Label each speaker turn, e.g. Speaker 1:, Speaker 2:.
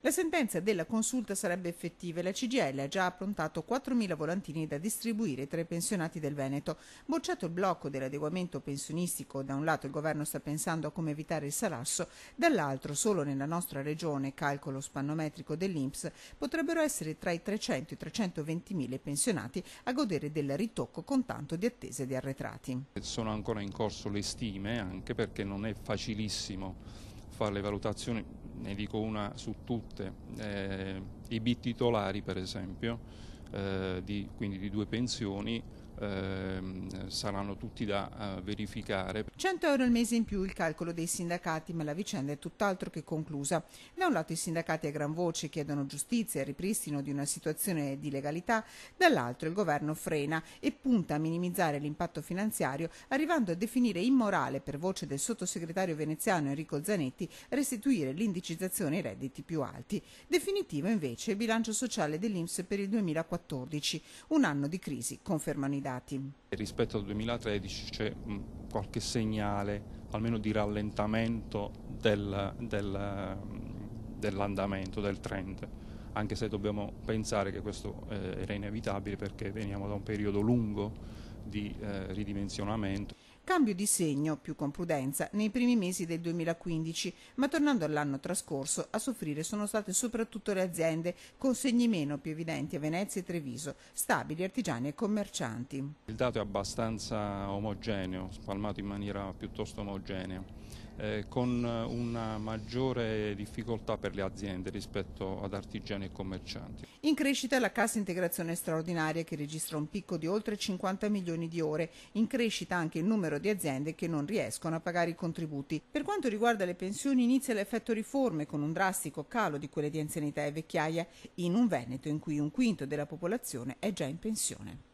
Speaker 1: La sentenza della consulta sarebbe effettiva e la CGIL ha già approntato 4.000 volantini da distribuire tra i pensionati del Veneto. Bocciato il blocco dell'adeguamento pensionistico, da un lato il governo sta pensando a come evitare il salasso, dall'altro solo nella nostra regione, calcolo spannometrico dell'INPS, potrebbero essere tra i 300 e i 320.000 pensionati a godere del ritocco con tanto di attese di arretrati.
Speaker 2: Sono ancora in corso le stime, anche perché non è facilissimo fare le valutazioni, ne dico una su tutte, i bititolari per esempio, quindi di due pensioni, saranno tutti da verificare.
Speaker 1: 100 euro al mese in più il calcolo dei sindacati, ma la vicenda è tutt'altro che conclusa. Da un lato i sindacati a gran voce chiedono giustizia e ripristino di una situazione di legalità, dall'altro il governo frena e punta a minimizzare l'impatto finanziario, arrivando a definire immorale, per voce del sottosegretario veneziano Enrico Zanetti, restituire l'indicizzazione ai redditi più alti. Definitivo invece il bilancio sociale dell'INPS per il 2014, un anno di crisi, confermano i dati.
Speaker 2: Rispetto al 2013 c'è qualche segnale, almeno di rallentamento dell'andamento, del trend, anche se dobbiamo pensare che questo era inevitabile perché veniamo da un periodo lungo di ridimensionamento.
Speaker 1: Cambio di segno, più con prudenza, nei primi mesi del 2015, ma tornando all'anno trascorso, a soffrire sono state soprattutto le aziende, con segni meno più evidenti a Venezia e Treviso, stabili, artigiani e commercianti.
Speaker 2: Il dato è abbastanza omogeneo, spalmato in maniera piuttosto omogenea, con una maggiore difficoltà per le aziende rispetto ad artigiani e commercianti.
Speaker 1: In crescita la cassa integrazione straordinaria che registra un picco di oltre 50 milioni di ore, in crescita anche il numero di aziende che non riescono a pagare i contributi. Per quanto riguarda le pensioni inizia l'effetto riforme con un drastico calo di quelle di anzianità e vecchiaia in un Veneto in cui un quinto della popolazione è già in pensione.